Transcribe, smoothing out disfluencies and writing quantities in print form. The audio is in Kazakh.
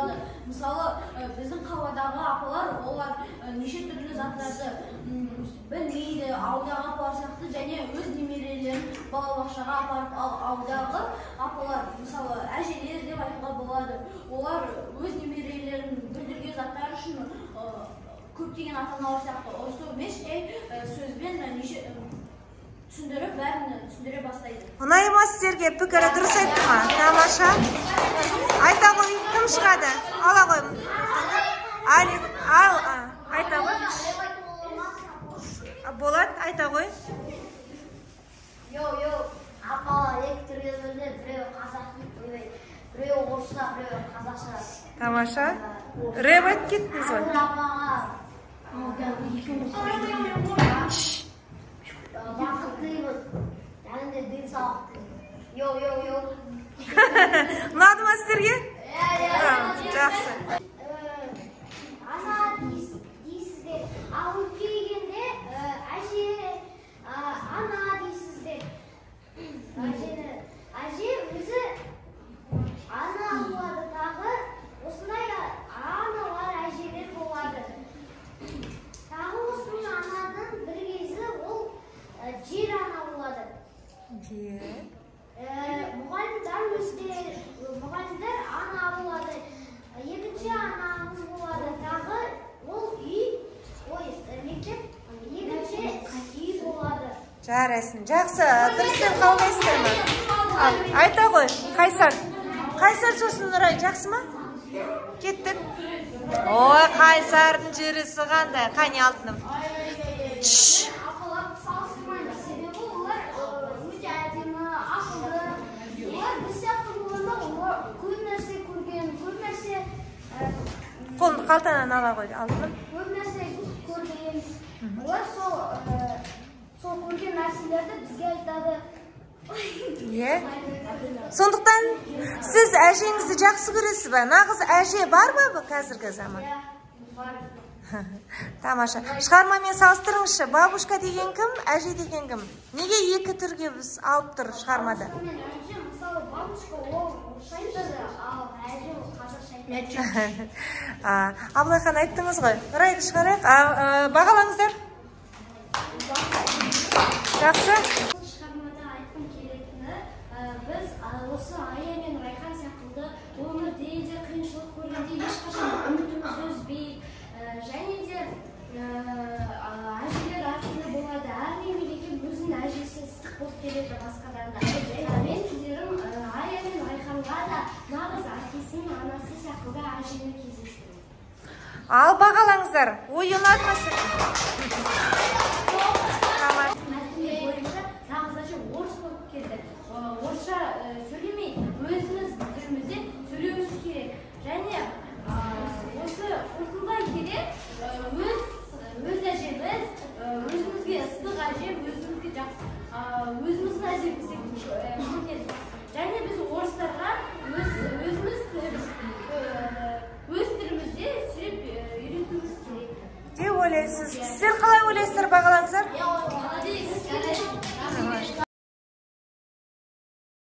болады. Мысалы, біздің қаладағы апалар, олар неше түрлі заттарды білмейді, ауылдағы апалар сияқты, және өз немерелерін балабақшаға апарып, ауылдағы апалар, мысалы, әжелер деп айтуға болады. Олар өз немерелерін білдірген заттар үшін көптеген ата-аналар сияқты осы емес, сөзбен түсіндіріп, бәрін түсіндіре бастайды. Ұнай ма сіздерге? Пікірі дұрыс айтты ма? Тамаша. Айта ғой, кім шығады? Ала ғой. Айта ғой. Болат, айта ғой. Апа, екі түрге бөлінеді, біреу қазақ, біреу орысша, біреу қазақша. Тамаша. Рэп айтып кеттіңіз ғой. Бақыттымын, және де денсаулық. Ұнады ма сіздерге? Жақсы. Ана дейсіздер, ал келгенде әже, ана дейсіздер. Әже өзі ана болады тағы, осындай аналар әжелер болады. Тағы осының ананың бір кезі ол жер ана болады. Мұғалімдер ана болады. Екінші анамыз болады. Тағы ол үй, мектеп, екінші үй болады. Жарайсын. Жақсы. Дұрыстен қалмайсыздар ма? Айта ғой, Қайсар. Қайсар сосын Нұрай, жақсы ма? Кеттік. Ой, Қайсардың жүрісі қандай. Қане алтыным. Апаларды салыстырмаймыз, себебі олар өте әдемі, ақылды. Олар біз сияқты болғанда, олар көп нәрсе көрген, көп нәрсе Қолымды қалтанан ала ғой, алтыным. Көп нәрсе көрген. Олар сол көрген нәрселерді бізге айтады. Сондықтан сіз әжеңізді жақсы көресіз бе? Нағыз әже бар ма қазіргі заман? Тамаша. Шығармамен салыстырыңызшы. Бабушка деген кім, әже деген кім? Неге екі түрге біз алып тұр шығармада? Мысалы, бабушка ол шайтады, ал әже ол қазақша айтады. Абылайхан айттыңыз ғой. Нұрайды шығарайық. Бағалаңыздар. Жақсы. Шығармада айтқым келетіні, біз осы Ая мен Райхан сияқты өмірде де қиыншылық көргенде ешқашан үмітімізді үзбей, және де әжелер әртүрлі болады. Әр мемлекет өзінің әжесі ыстық болып келеді басқадан да. Мен тілерім Ая мен Райханға да нағыз әкесінің анасы сияқты әжені кездестірдім. Ал бағалаңыздар. Ой, ұнады ма сізге? Орыс болып келді. Орысша сөйлемей, өзіміз тілімізде сөйлеуіміз керек. Және осы қорқынға керек, өз әжеміз, өзімізге ыстық әжем, өзімізге жақсы, өзіміздің әжемізге көрінеді. Және біз орыстарға өзіміз өз тілімізде сөйлеп үйретуіміз керек. Де ойлайсыз? Сіздер қалай ойлайсыздар бағалаңыздар? Молодец!